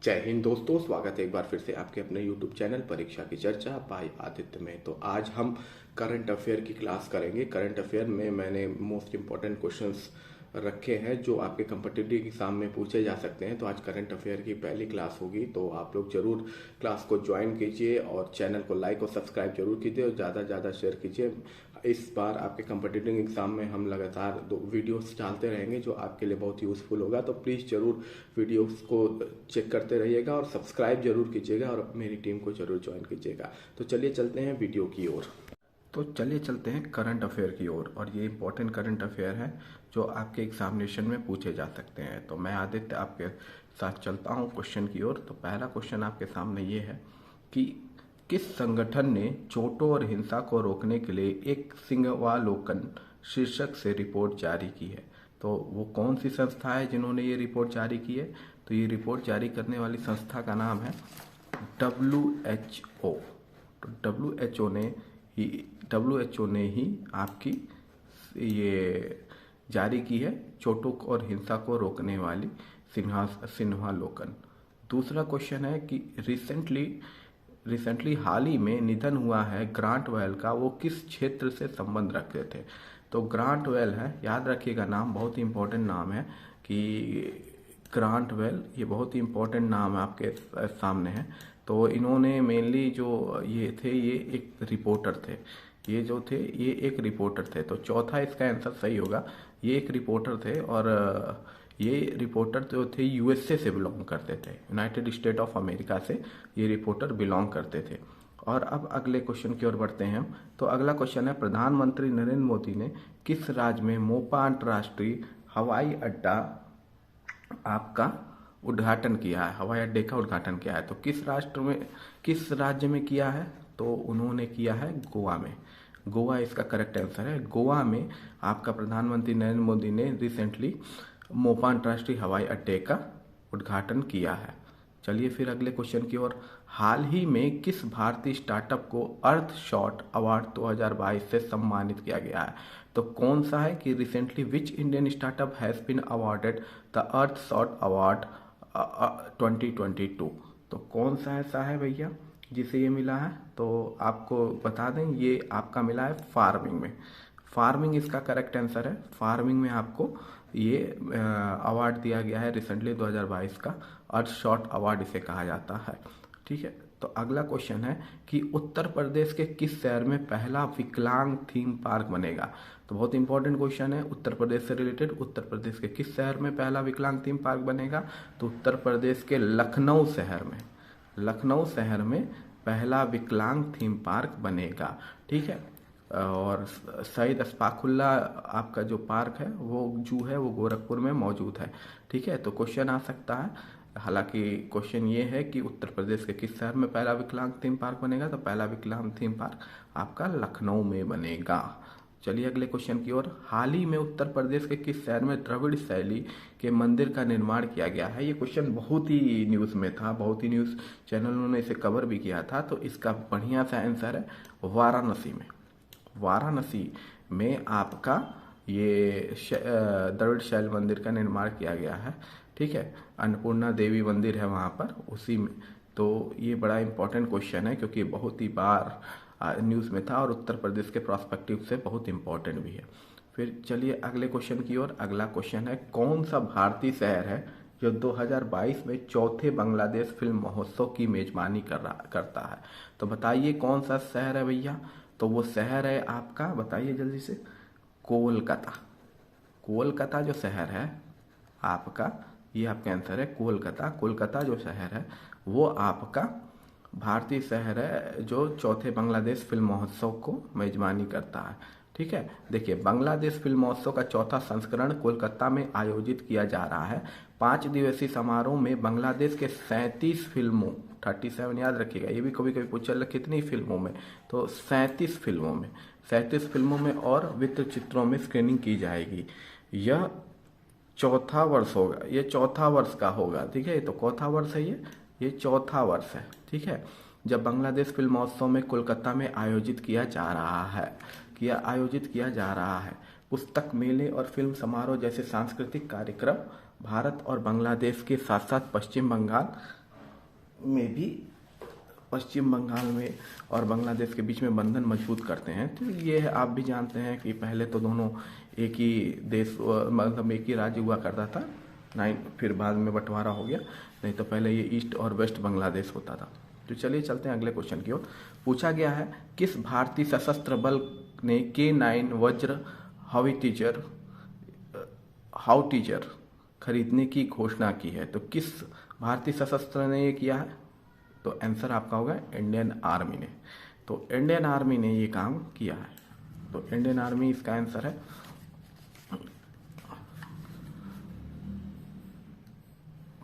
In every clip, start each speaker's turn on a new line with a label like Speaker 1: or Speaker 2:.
Speaker 1: जय हिंद दोस्तों, स्वागत है एक बार फिर से आपके अपने YouTube चैनल परीक्षा की चर्चा बाय आदित्य में। तो आज हम करंट अफेयर की क्लास करेंगे। करंट अफेयर में मैंने मोस्ट इम्पॉर्टेंट क्वेश्चंस रखे हैं जो आपके कम्पिटिटिव एग्जाम में पूछे जा सकते हैं। तो आज करंट अफेयर की पहली क्लास होगी, तो आप लोग जरूर क्लास को ज्वाइन कीजिए और चैनल को लाइक और सब्सक्राइब जरूर कीजिए और ज़्यादा से ज़्यादा शेयर कीजिए। इस बार आपके कम्पिटिटिव एग्जाम में हम लगातार दो वीडियोस डालते रहेंगे जो आपके लिए बहुत यूज़फुल होगा। तो प्लीज़ ज़रूर वीडियोस को चेक करते रहिएगा और सब्सक्राइब जरूर कीजिएगा और मेरी टीम को जरूर ज्वाइन कीजिएगा। तो चलिए चलते हैं वीडियो की ओर। तो चलिए चलते हैं करंट अफेयर की ओर, और ये इंपॉर्टेंट करंट अफेयर है जो आपके एग्जामिनेशन में पूछे जा सकते हैं। तो मैं आदित्य आपके साथ चलता हूँ क्वेश्चन की ओर। तो पहला क्वेश्चन आपके सामने ये है कि किस संगठन ने चोटों और हिंसा को रोकने के लिए एक सिंहावलोकन शीर्षक से रिपोर्ट जारी की है। तो वो कौन सी संस्था है जिन्होंने ये रिपोर्ट जारी की है? तो ये रिपोर्ट जारी करने वाली संस्था का नाम है WHO। तो WHO ने ही आपकी ये जारी की है चोटों और हिंसा को रोकने वाली सिंहावलोकन। दूसरा क्वेश्चन है कि रिसेंटली हाल ही में निधन हुआ है ग्रांट वेल का, वो किस क्षेत्र से संबंध रखते थे? तो ग्रांट वेल है, याद रखिएगा नाम, बहुत ही इंपॉर्टेंट नाम है कि ग्रांट वेल, ये बहुत ही इंपॉर्टेंट नाम है आपके सामने है। तो इन्होंने मेनली जो ये थे, ये एक रिपोर्टर थे। ये जो थे ये एक रिपोर्टर थे। तो चौथा इसका आंसर सही होगा, ये एक रिपोर्टर थे। और ये रिपोर्टर जो थे USA से बिलोंग करते थे, यूनाइटेड स्टेट ऑफ अमेरिका से ये रिपोर्टर बिलोंग करते थे। और अब अगले क्वेश्चन की ओर बढ़ते हैं हम। तो अगला क्वेश्चन है, प्रधानमंत्री नरेंद्र मोदी ने किस राज्य में मोपा अंतर्राष्ट्रीय हवाई अड्डा आपका उद्घाटन किया है, हवाई अड्डे का उद्घाटन किया है? तो किस राज्य में किया है? तो उन्होंने किया है गोवा में। गोवा इसका करेक्ट आंसर है। गोवा में आपका प्रधानमंत्री नरेंद्र मोदी ने रिसेंटली मोपा अंतर्राष्ट्रीय हवाई अड्डे का उद्घाटन किया है। चलिए फिर अगले क्वेश्चन की ओर। हाल ही में किस भारतीय स्टार्टअप को अर्थशॉट अवार्ड 2022 से सम्मानित किया गया है? तो कौन सा है कि recently which Indian startup has been awarded the Earthshot award 2022? तो कौन सा ऐसा है भैया जिसे ये मिला है? तो आपको बता दें, ये आपका मिला है फार्मिंग में। फार्मिंग इसका करेक्ट आंसर है। फार्मिंग में आपको ये अवार्ड दिया गया है रिसेंटली 2022 का, अर्थशॉट अवार्ड इसे कहा जाता है। ठीक है, तो अगला क्वेश्चन है कि उत्तर प्रदेश के किस शहर में पहला विकलांग थीम पार्क बनेगा? तो बहुत इंपॉर्टेंट क्वेश्चन है उत्तर प्रदेश से रिलेटेड। उत्तर प्रदेश के किस शहर में पहला विकलांग थीम पार्क बनेगा? तो उत्तर प्रदेश के लखनऊ शहर में पहला विकलांग थीम पार्क बनेगा। ठीक है, और सईद अशफाकुल्ला आपका जो पार्क है, वो जू है, वो गोरखपुर में मौजूद है। ठीक है, तो क्वेश्चन आ सकता है, हालांकि क्वेश्चन ये है कि उत्तर प्रदेश के किस शहर में पहला विकलांग थीम पार्क बनेगा? तो पहला विकलांग थीम पार्क आपका लखनऊ में बनेगा। चलिए अगले क्वेश्चन की ओर। हाल ही में उत्तर प्रदेश के किस शहर में द्रविड़ शैली के मंदिर का निर्माण किया गया है? ये क्वेश्चन बहुत ही न्यूज़ में था, बहुत ही न्यूज़ चैनलों ने इसे कवर भी किया था। तो इसका बढ़िया सा आंसर है वाराणसी में आपका ये द्रविड़ शैल मंदिर का निर्माण किया गया है। ठीक है, अन्नपूर्णा देवी मंदिर है वहाँ पर, उसी में। तो ये बड़ा इंपॉर्टेंट क्वेश्चन है क्योंकि बहुत ही बार न्यूज़ में था और उत्तर प्रदेश के प्रोस्पेक्टिव से बहुत इंपॉर्टेंट भी है। फिर चलिए अगले क्वेश्चन की ओर। अगला क्वेश्चन है, कौन सा भारतीय शहर है जो 2022 में चौथे बांग्लादेश फिल्म महोत्सव की मेजबानी करता है? तो बताइए कौन सा शहर है भैया? तो वो शहर है आपका, बताइए जल्दी से, कोलकाता जो शहर है आपका, ये आपका आंसर है कोलकाता जो शहर है वो आपका भारतीय शहर है जो चौथे बांग्लादेश फिल्म महोत्सव को मेजबानी करता है। ठीक है, देखिए बांग्लादेश फिल्म महोत्सव का चौथा संस्करण कोलकाता में आयोजित किया जा रहा है। 5 दिवसीय समारोह में बांग्लादेश के 37 फिल्मों, 37 याद रखिएगा, ये भी कभी कभी पूछा जाता कितनी फिल्मों में, तो 37 फिल्मों में और वित्त चित्रों में स्क्रीनिंग की जाएगी। यह चौथा वर्ष होगा, ये चौथा वर्ष का होगा। ठीक है, तो चौथा वर्ष है, ये चौथा वर्ष है। ठीक है, जब बांग्लादेश फिल्म महोत्सव में कोलकाता में आयोजित किया जा रहा है। पुस्तक मेले और फिल्म समारोह जैसे सांस्कृतिक कार्यक्रम भारत और बांग्लादेश के साथ साथ पश्चिम बंगाल, में भी पश्चिम बंगाल में और बांग्लादेश के बीच में बंधन मजबूत करते हैं। तो ये आप भी जानते हैं कि पहले तो दोनों एक ही देश मतलब एक ही राज्य हुआ करता था, फिर बाद में बंटवारा हो गया, नहीं तो पहले ये ईस्ट और वेस्ट बांग्लादेश होता था। तो चलिए चलते हैं अगले क्वेश्चन की ओर। पूछा गया है किस भारतीय सशस्त्र बल ने K9 वज्र हाउटीजर खरीदने की घोषणा की है? तो किस भारतीय सशस्त्र ने ये किया है? तो आंसर आपका होगा इंडियन आर्मी ने। तो इंडियन आर्मी ने ये काम किया है, तो इंडियन आर्मी इसका आंसर है।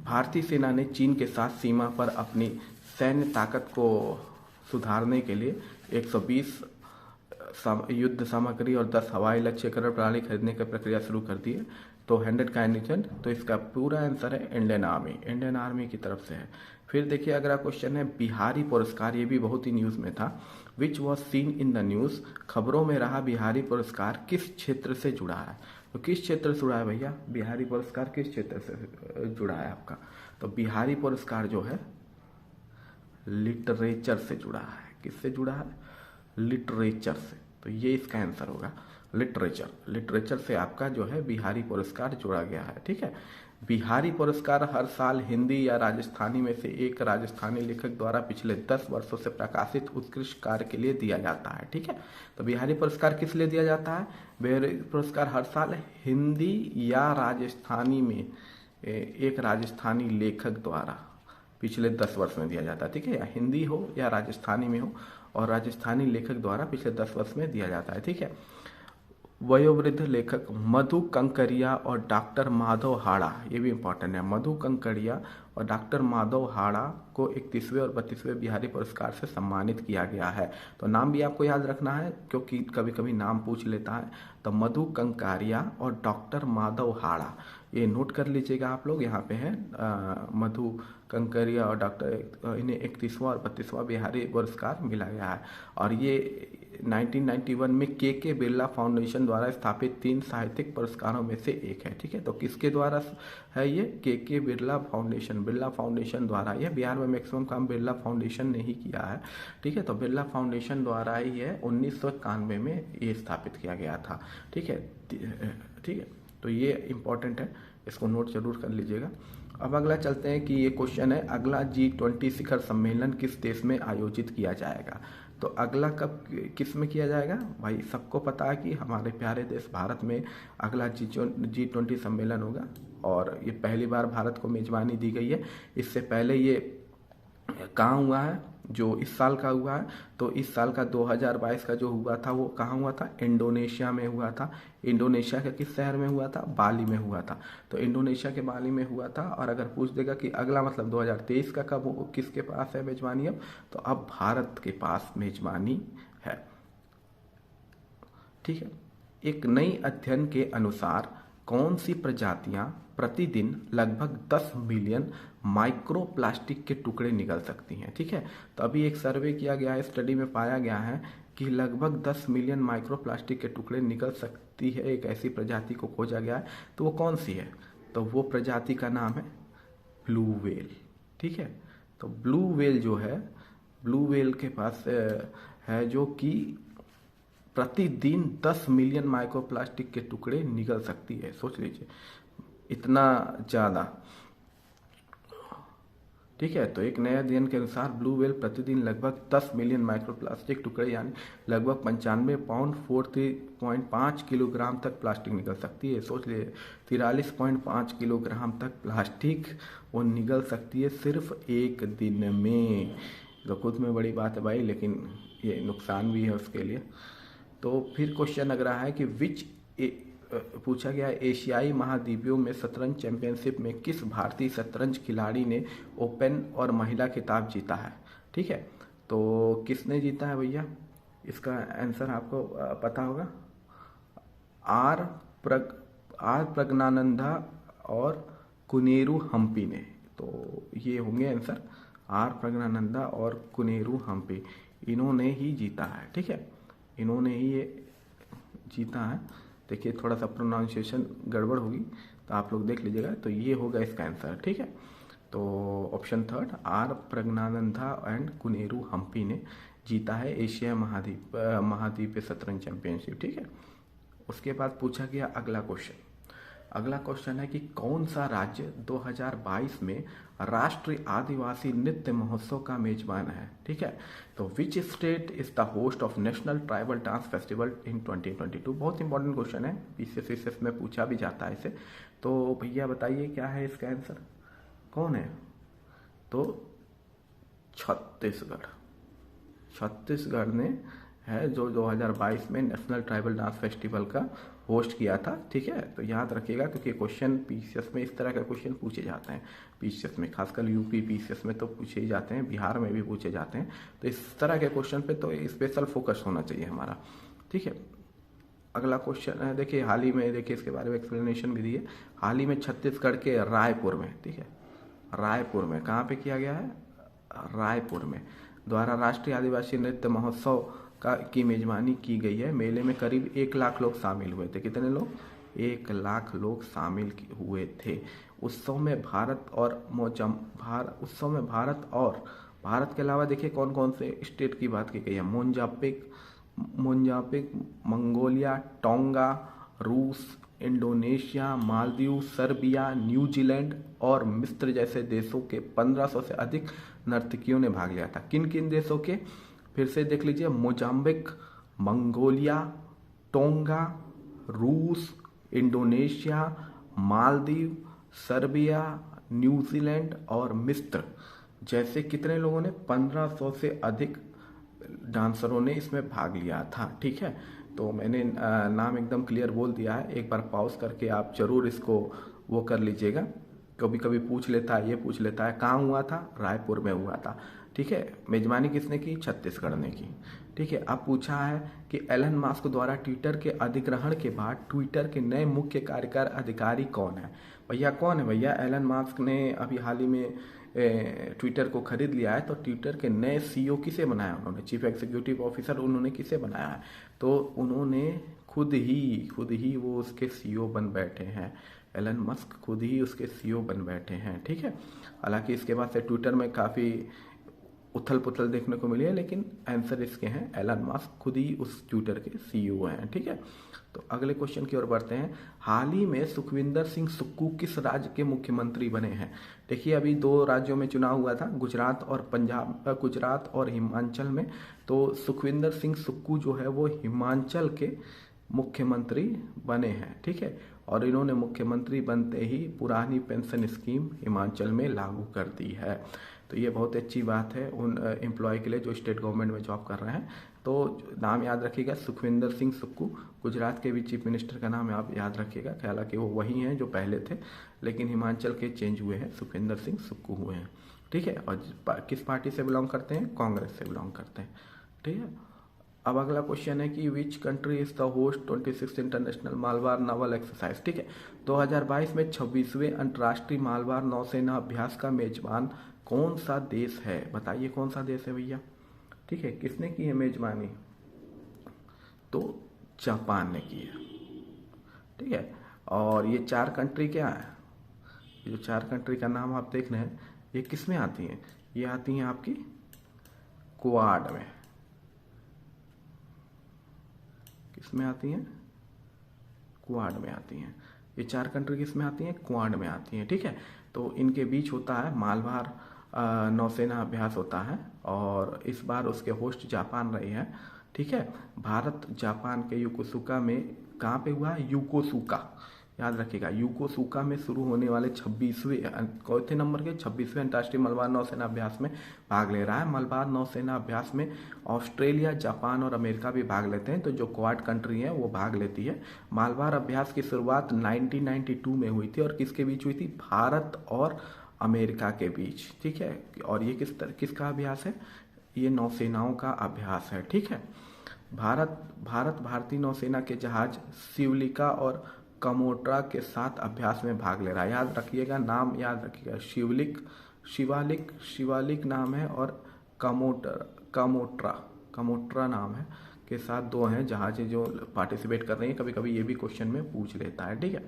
Speaker 1: भारतीय सेना ने चीन के साथ सीमा पर अपनी सैन्य ताकत को सुधारने के लिए 120 युद्ध सामग्री और 10 हवाई लक्ष्यकरण प्रणाली खरीदने की प्रक्रिया शुरू कर दी है। तो 100 का एनिमेशन, तो इसका पूरा आंसर है इंडियन आर्मी की तरफ से है। फिर देखिए अगला क्वेश्चन है बिहारी पुरस्कार, ये भी बहुत ही न्यूज में था। Which was seen in the news, खबरों में रहा बिहारी पुरस्कार किस क्षेत्र से जुड़ा है? तो किस क्षेत्र से जुड़ा है भैया? बिहारी पुरस्कार किस क्षेत्र से जुड़ा है आपका? तो बिहारी पुरस्कार जो है लिटरेचर से जुड़ा है। किससे जुड़ा है? लिटरेचर से। तो ये इसका आंसर होगा लिटरेचर से आपका जो है बिहारी पुरस्कार जोड़ा गया है। ठीक है, बिहारी पुरस्कार हर साल हिंदी या राजस्थानी में से एक राजस्थानी लेखक द्वारा पिछले 10 वर्षों से प्रकाशित उत्कृष्ट कार्य के लिए दिया जाता है। ठीक है, तो बिहारी पुरस्कार किस लिए दिया जाता है? बिहारी पुरस्कार हर साल हिंदी या राजस्थानी में एक राजस्थानी लेखक द्वारा पिछले 10 वर्ष में दिया जाता है। ठीक है, या हिंदी हो या राजस्थानी में हो, और राजस्थानी लेखक द्वारा पिछले 10 वर्ष में दिया जाता है। ठीक है, वयोवृद्ध लेखक मधु कंकरिया और डॉक्टर माधव हाड़ा, ये भी इंपॉर्टेंट है, मधु कंकरिया और डॉक्टर माधव हाड़ा को 31वें और 32वें बिहारी पुरस्कार से सम्मानित किया गया है। तो नाम भी आपको याद रखना है क्योंकि कभी कभी नाम पूछ लेता है। तो मधु कंकारिया और डॉक्टर माधव हाड़ा, ये नोट कर लीजिएगा आप लोग, यहाँ पे है मधु कंकरिया और डॉक्टर, इन्हें 31वां और 32वां बिहारी पुरस्कार मिला गया है। और ये 1991 में के बिरला फाउंडेशन द्वारा स्थापित 3 साहित्यिक पुरस्कारों में से एक है। ठीक है, तो किसके द्वारा है ये? के बिरला फाउंडेशन द्वारा। यह बिहार में मैक्सिमम काम बिरला फाउंडेशन ने ही किया है। ठीक है, तो बिरला फाउंडेशन द्वारा ही है 1991 में ये स्थापित किया गया था। ठीक है, तो ये इम्पोर्टेंट है, इसको नोट जरूर कर लीजिएगा। अब अगला चलते हैं कि ये क्वेश्चन है अगला G20 शिखर सम्मेलन किस देश में आयोजित किया जाएगा? तो अगला कब किस में किया जाएगा? भाई सबको पता है कि हमारे प्यारे देश भारत में अगला G20 सम्मेलन होगा, और ये पहली बार भारत को मेजबानी दी गई है। इससे पहले ये कहाँ हुआ है? जो इस साल का हुआ है, तो इस साल का 2022 का जो हुआ था वो कहाँ हुआ था? इंडोनेशिया में हुआ था। इंडोनेशिया के किस शहर में हुआ था? बाली में हुआ था। तो इंडोनेशिया के बाली में हुआ था। और अगर पूछ देगा कि अगला मतलब 2023 का कब, किसके पास है मेजबानी अब? तो अब भारत के पास मेजबानी है। ठीक है, एक नई अध्ययन के अनुसार कौन सी प्रजातियां प्रतिदिन लगभग 10 मिलियन माइक्रो प्लास्टिक के टुकड़े निकल सकती हैं? ठीक है, तो अभी एक सर्वे किया गया है, स्टडी में पाया गया है कि लगभग 10 मिलियन माइक्रो प्लास्टिक के टुकड़े निकल सकती है। एक ऐसी प्रजाति को खोजा गया है, तो वो कौन सी है? तो वो प्रजाति का नाम है ब्लू व्हेल। ठीक है, तो ब्लू व्हेल जो है, ब्लू व्हेल के पास है जो कि प्रतिदिन 10 मिलियन माइक्रोप्लास्टिक के टुकड़े निकल सकती है। सोच लीजिए इतना ज़्यादा। ठीक है, तो एक नए अध्ययन के अनुसार ब्लू व्हेल प्रतिदिन लगभग 10 मिलियन माइक्रोप्लास्टिक टुकड़े यानी लगभग 95 पाउंड 43.5 किलोग्राम तक प्लास्टिक निकल सकती है। सोच लीजिए 43.5 किलोग्राम तक प्लास्टिक वो निकल सकती है सिर्फ एक दिन में। तो खुद में बड़ी बात है भाई, लेकिन ये नुकसान भी है उसके लिए। तो फिर क्वेश्चन लग रहा है कि पूछा गया एशियाई महाद्वीपों में शतरंज चैंपियनशिप में किस भारतीय शतरंज खिलाड़ी ने ओपन और महिला खिताब जीता है? ठीक है, तो किसने जीता है भैया? इसका आंसर आपको पता होगा, आर प्रज्ञानंदा और कुनेरू हम्पी ने। तो ये होंगे आंसर, आर प्रज्ञानंदा और कुनेरू हम्पी, इन्होंने ही जीता है। ठीक है, इन्होंने ही ये जीता है। देखिए थोड़ा सा प्रोनाउंसिएशन गड़बड़ होगी तो आप लोग देख लीजिएगा। तो ये होगा इसका आंसर। ठीक है, तो option third R Praggnanandhaa and Koneru Humpy ने जीता है एशिया महाद्वीपीय शतरंज चैंपियनशिप। ठीक है, उसके बाद पूछा गया अगला क्वेश्चन है कि कौन सा राज्य 2022 में राष्ट्रीय आदिवासी नृत्य महोत्सव का मेजबान है। ठीक है, तो which state is the host of national tribal dance festival in 2022। बहुत इंपॉर्टेंट क्वेश्चन है, पीसीएस में पूछा भी जाता है इसे। तो भैया बताइए क्या है इसका आंसर, कौन है? तो छत्तीसगढ़ ने है जो 2022 में नेशनल ट्राइबल डांस फेस्टिवल का होस्ट किया था। ठीक है, तो याद रखिएगा क्योंकि क्वेश्चन पीसीएस में इस तरह का क्वेश्चन पूछे जाते हैं। पीसीएस में खासकर यूपी पीसीएस में तो पूछे ही जाते हैं, बिहार में भी पूछे जाते हैं। तो इस तरह के क्वेश्चन पे तो स्पेशल फोकस होना चाहिए हमारा। ठीक है, अगला क्वेश्चन है, देखिए हाल ही में, देखिए इसके बारे में एक्सप्लेनेशन भी दी है। हाल ही में छत्तीसगढ़ के रायपुर में, ठीक है, रायपुर में कहाँ पे किया गया है? रायपुर में द्वारा राष्ट्रीय आदिवासी नृत्य महोत्सव की मेजबानी की गई है। मेले में करीब 1 लाख लोग शामिल हुए थे। कितने लोग? 1 लाख लोग शामिल हुए थे। उत्सव में भारत और भारत के अलावा देखिए कौन कौन से स्टेट की बात की गई है। मोजाम्बिक, मंगोलिया, टोंगा, रूस, इंडोनेशिया, मालदीव, सर्बिया, न्यूजीलैंड और मिस्र जैसे देशों के 1500 से अधिक नर्तकियों ने भाग लिया था। किन किन देशों के? फिर से देख लीजिए, मोजाम्बिक, मंगोलिया, टोंगा, रूस, इंडोनेशिया, मालदीव, सर्बिया, न्यूजीलैंड और मिस्र जैसे कितने लोगों ने? 1500 से अधिक डांसरों ने इसमें भाग लिया था। ठीक है, तो मैंने नाम एकदम क्लियर बोल दिया है। एक बार पॉज करके आप जरूर इसको वो कर लीजिएगा। कभी कभी पूछ लेता है, ये पूछ लेता है कहाँ हुआ था? रायपुर में हुआ था। ठीक है, मेजबानी किसने की? छत्तीसगढ़ ने की। ठीक है, अब पूछा है कि एलन मस्क द्वारा ट्विटर के अधिग्रहण के बाद ट्विटर के नए मुख्य कार्यकारी अधिकारी कौन है? भैया कौन है? भैया एलन मस्क ने अभी हाल ही में ट्विटर को खरीद लिया है। तो ट्विटर के नए सीईओ किसे बनाया उन्होंने? चीफ एग्जीक्यूटिव ऑफिसर उन्होंने किसे बनाया है? तो उन्होंने खुद ही वो उसके सीईओ बन बैठे हैं। एलन मस्क खुद ही उसके सीईओ बन बैठे हैं। ठीक है, हालांकि इसके बाद से ट्विटर में काफ़ी उथल पुथल देखने को मिली है, लेकिन आंसर इसके हैं एलन मस्क खुद ही उस ट्विटर के सीईओ हैं। ठीक है, तो अगले क्वेश्चन की ओर बढ़ते हैं। हाल ही में सुखविंदर सिंह सुक्खू किस राज्य के मुख्यमंत्री बने हैं? देखिए अभी 2 राज्यों में चुनाव हुआ था, गुजरात और हिमाचल में। तो सुखविंदर सिंह सुक्खू जो है वो हिमाचल के मुख्यमंत्री बने हैं। ठीक है, और इन्होंने मुख्यमंत्री बनते ही पुरानी पेंशन स्कीम हिमाचल में लागू कर दी है। तो ये बहुत अच्छी बात है उन एम्प्लॉय के लिए जो स्टेट गवर्नमेंट में जॉब कर रहे हैं। तो नाम याद रखिएगा, सुखविंदर सिंह सुक्खू। गुजरात के भी चीफ मिनिस्टर का नाम आप याद रखिएगा, हालांकि वो वही हैं जो पहले थे, लेकिन हिमाचल के चेंज हुए हैं, सुखविंदर सिंह सुक्खू हुए हैं। ठीक है, और किस पार्टी से बिलोंग करते हैं? कांग्रेस से बिलोंग करते हैं। ठीक है, अब अगला क्वेश्चन है कि which country is the host 26 international Malabar naval exercise. ठीक है, 2022 में 26वें अंतर्राष्ट्रीय मालवार नौसेना अभ्यास का मेजबान कौन सा देश है? बताइए कौन सा देश है भैया? ठीक है, किसने की है मेजबानी? तो जापान ने की है। ठीक है, और ये 4 कंट्री क्या है? ये जो 4 कंट्री का नाम आप देख रहे हैं, ये किस में आती हैं? ये आती हैं आपकी क्वाड में। किस में आती हैं? क्वाड में आती हैं। ये 4 कंट्री किस में आती हैं? क्वाड में आती हैं। ठीक है, तो इनके बीच होता है मालवार नौसेना अभ्यास होता है, और इस बार उसके होस्ट जापान रही है। ठीक है, भारत जापान के योकोसुका में कहाँ पे हुआ है? योकोसुका, याद रखिएगा, योकोसुका में शुरू होने वाले 26वें नंबर के 26वें अंतर्राष्ट्रीय मलबार नौसेना अभ्यास में भाग ले रहा है। मलबार नौसेना अभ्यास में ऑस्ट्रेलिया, जापान और अमेरिका भी भाग लेते हैं। तो जो क्वाड कंट्री है वो भाग लेती है। मालबार अभ्यास की शुरुआत 1992 में हुई थी, और किसके बीच हुई थी? भारत और अमेरिका के बीच। ठीक है, और ये किसका अभ्यास है? ये नौसेनाओं का अभ्यास है। ठीक है, भारतीय नौसेना के जहाज शिवलिका और कमोट्रा के साथ अभ्यास में भाग ले रहा है। याद रखिएगा, नाम याद रखिएगा, शिवालिक नाम है, और कमोट्रा नाम है, के साथ 2 हैं जहाज जो पार्टिसिपेट कर रही हैं। कभी कभी ये भी क्वेश्चन में पूछ लेता है। ठीक है,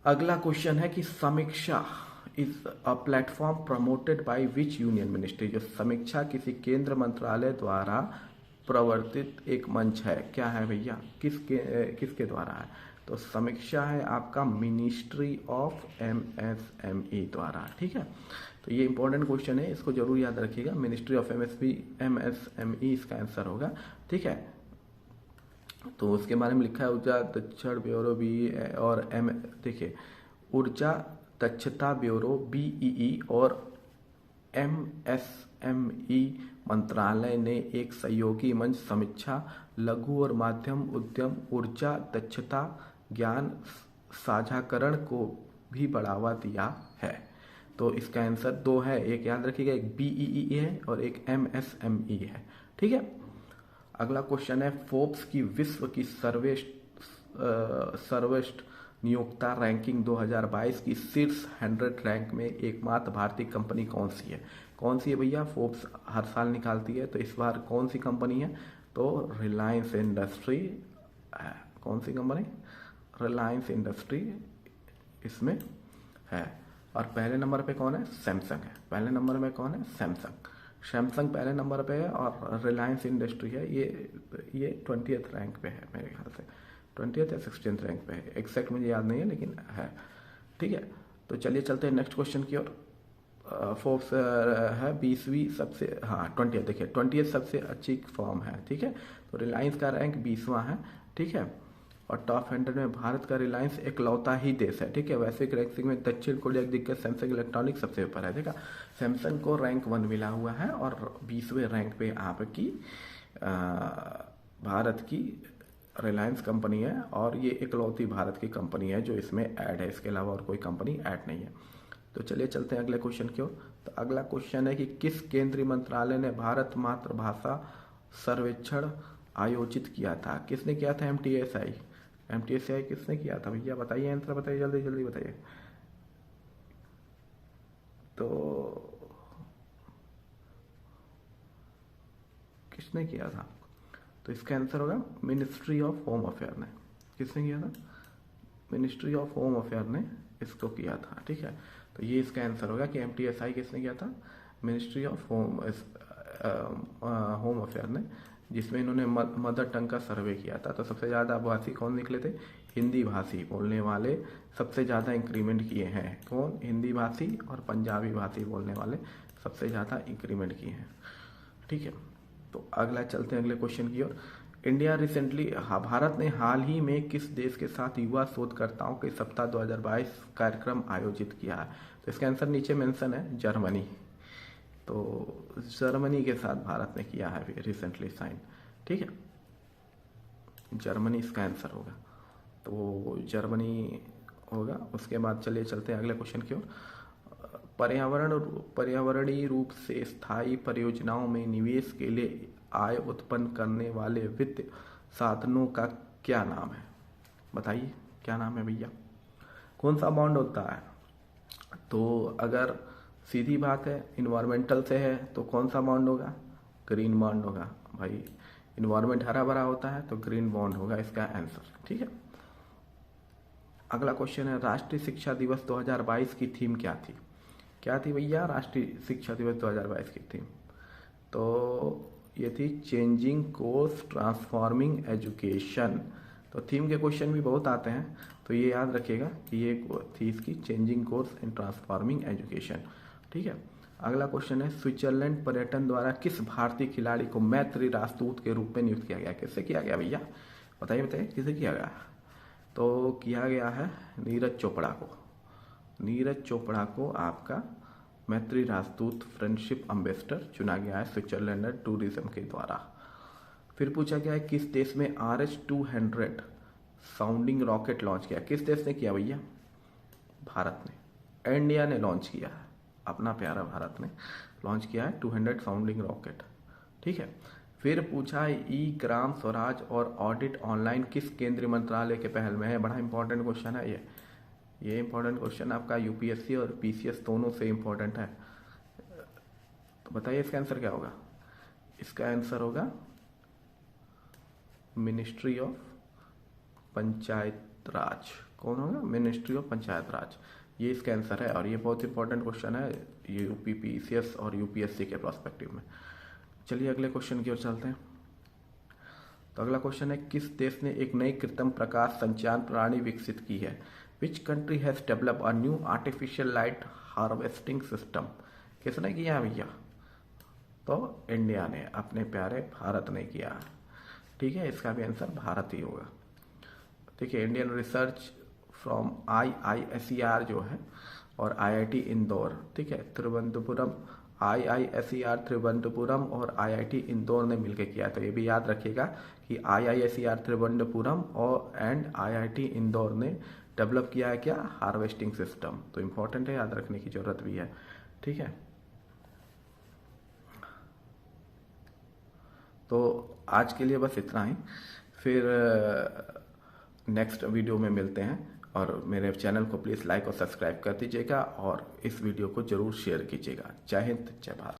Speaker 1: अगला क्वेश्चन है कि समीक्षा is a platform promoted by which union ministry. जो समीक्षा किसी केंद्र मंत्रालय द्वारा प्रवर्तित एक मंच है, क्या है भैया, किसके द्वारा है? तो समीक्षा है आपका मिनिस्ट्री ऑफ एमएसएमई द्वारा, ठीक है। तो ये इंपॉर्टेंट क्वेश्चन है, इसको जरूर याद रखिएगा। मिनिस्ट्री ऑफ एमएसएमई इसका आंसर होगा, ठीक है। तो उसके बारे में लिखा है ऊर्जा दक्षता ब्यूरो बी और एम, देखिए ऊर्जा दक्षता ब्यूरो बीईई और एमएसएमई मंत्रालय ने एक सहयोगी मंच समीक्षा लघु और माध्यम उद्यम ऊर्जा दक्षता ज्ञान साझाकरण को भी बढ़ावा दिया है। तो इसका आंसर दो है, एक याद रखिएगा, एक बीईई है और एक एमएसएमई है, ठीक है। अगला क्वेश्चन है फोर्ब्स की विश्व की सर्वश्रेष्ठ नियोक्ता रैंकिंग 2022 की शीर्ष 100 रैंक में एकमात्र भारतीय कंपनी कौन सी है? कौन सी है भैया? फोर्ब्स हर साल निकालती है, तो इस बार कौन सी कंपनी है? तो रिलायंस इंडस्ट्री। कौन सी कंपनी? रिलायंस इंडस्ट्री इसमें है। और पहले नंबर पे कौन है? सैमसंग है। पहले नंबर में कौन है? सैमसंग। सैमसंग पहले नंबर पे है और रिलायंस इंडस्ट्री है ये 20th रैंक पे है, मेरे ख्याल से 20th या 16th रैंक पे है, एग्जैक्ट मुझे याद नहीं है लेकिन है, ठीक है। तो चलिए चलते हैं नेक्स्ट क्वेश्चन की ओर। फोर्ब्स है 20वीं सबसे, हाँ 20th, देखिए 20th सबसे अच्छी फर्म है, ठीक है। तो रिलायंस का रैंक 20वां है, ठीक है। और टॉप 100 में भारत का रिलायंस एकलौता ही देश है, ठीक है। वैश्विक रैंकिंग में दक्षिण कोरिया के दिग्गज सैमसंग इलेक्ट्रॉनिक्स सबसे ऊपर है, ठीक है। सैमसंग को रैंक 1 मिला हुआ है और 20वें रैंक पे आपकी भारत की रिलायंस कंपनी है और ये एकलौती भारत की कंपनी है जो इसमें ऐड है, इसके अलावा और कोई कंपनी ऐड नहीं है। तो चलिए चलते हैं अगले क्वेश्चन की ओर। तो अगला क्वेश्चन है कि किस केंद्रीय मंत्रालय ने भारत मातृभाषा सर्वेक्षण आयोजित किया था? किसने किया था? एमटीएसआई किसने किया था भैया? बताइए आंसर, बताइए जल्दी जल्दी बताइए। तो किसने किया था? तो इसका आंसर होगा मिनिस्ट्री ऑफ होम अफेयर ने। किसने किया था? मिनिस्ट्री ऑफ होम अफेयर ने इसको किया था, ठीक है। तो ये इसका आंसर होगा कि एमटीएसआई किसने किया था? मिनिस्ट्री ऑफ होम अफेयर ने, जिसमें इन्होंने मदर टंग का सर्वे किया था। तो सबसे ज़्यादा भाषी कौन निकले थे? हिंदी भाषी बोलने वाले सबसे ज़्यादा इंक्रीमेंट किए हैं। कौन? हिंदी भाषी और पंजाबी भाषी बोलने वाले सबसे ज़्यादा इंक्रीमेंट किए हैं, ठीक है। तो अगला चलते हैं अगले क्वेश्चन की ओर। इंडिया रिसेंटली, भारत ने हाल ही में किस देश के साथ युवा शोधकर्ताओं के सप्ताह 2022 कार्यक्रम आयोजित किया है? तो इसका आंसर नीचे मेंशन है, जर्मनी। तो जर्मनी के साथ भारत ने किया है रिसेंटली साइन, ठीक है। जर्मनी इसका आंसर होगा, तो जर्मनी होगा। उसके बाद चलिए चलते हैं अगले क्वेश्चन की ओर। पर्यावरणीय रूप से स्थायी परियोजनाओं में निवेश के लिए आय उत्पन्न करने वाले वित्त साधनों का क्या नाम है? बताइए क्या नाम है भैया? कौन सा बॉन्ड होता है? तो अगर सीधी बात है इन्वायरमेंटल से है तो कौन सा बॉन्ड होगा? ग्रीन बॉन्ड होगा भाई। इन्वायरमेंट हरा भरा होता है तो ग्रीन बॉन्ड होगा इसका आंसर, ठीक है। अगला क्वेश्चन है राष्ट्रीय शिक्षा दिवस 2022 की थीम क्या थी? क्या थी भैया राष्ट्रीय शिक्षा दिवस 2022 की थीम? तो ये थी चेंजिंग कोर्स ट्रांसफॉर्मिंग एजुकेशन। तो थीम के क्वेश्चन भी बहुत आते हैं, तो ये याद रखिएगा कि ये थी इसकी changing course and transforming education, ठीक है। अगला क्वेश्चन है स्विट्जरलैंड पर्यटन द्वारा किस भारतीय खिलाड़ी को मैत्री राजदूत के रूप में नियुक्त किया गया? किससे किया गया भैया? बताइए बताइए किसे किया गया? तो किया गया है नीरज चोपड़ा को। नीरज चोपड़ा को आपका मैत्री राजदूत फ्रेंडशिप एम्बेसडर चुना गया है स्विट्जरलैंड टूरिज्म के द्वारा। फिर पूछा गया है किस देश में RH-200 साउंडिंग रॉकेट लॉन्च किया? किस देश ने किया भैया? भारत ने, इंडिया ने लॉन्च किया है, अपना प्यारा भारत ने लॉन्च किया है 200 साउंडिंग रॉकेट, ठीक है। फिर पूछा है ई ग्राम स्वराज और ऑडिट ऑनलाइन किस केंद्रीय मंत्रालय के पहल में है? बड़ा इंपॉर्टेंट क्वेश्चन है ये इंपॉर्टेंट क्वेश्चन आपका यूपीएससी और पीसीएस दोनों से इंपॉर्टेंट है। तो बताइए इसका आंसर क्या होगा? इसका आंसर होगा मिनिस्ट्री ऑफ पंचायत राज। कौन होगा? मिनिस्ट्री ऑफ पंचायत राज। ये इसका आंसर है, और ये बहुत इंपॉर्टेंट क्वेश्चन है यूपीपीसीएस और यूपीएससी के प्रोस्पेक्टिव में। चलिए अगले क्वेश्चन की ओर चलते हैं। तो अगला क्वेश्चन है, किस देश ने एक नई कृत्रिम प्रकाश संचार प्रणाली विकसित की है? Which country has develop a new artificial light harvesting system? किसने किया भैया? तो इंडिया ने, अपने प्यारे भारत ने किया। ठीक है, इसका भी आंसर भारत ही होगा। देखिए, इंडियन रिसर्च फ्रॉम IISER जो है और IIT इंदौर, ठीक है, तिरुवनंतपुरम, IISER तिरुवनंतपुरम और IIT इंदौर ने मिलकर किया। तो ये भी याद रखिएगा कि IISER तिरुवनंतपुरम और IIT इंदौर ने डेवलप किया है क्या? Harvesting system. तो इम्पोर्टेंट है, याद रखने की जरूरत भी है। ठीक है, तो आज के लिए बस इतना ही, फिर नेक्स्ट वीडियो में मिलते हैं। और मेरे चैनल को प्लीज़ लाइक और सब्सक्राइब कर दीजिएगा और इस वीडियो को ज़रूर शेयर कीजिएगा। जय हिंद, जय भारत।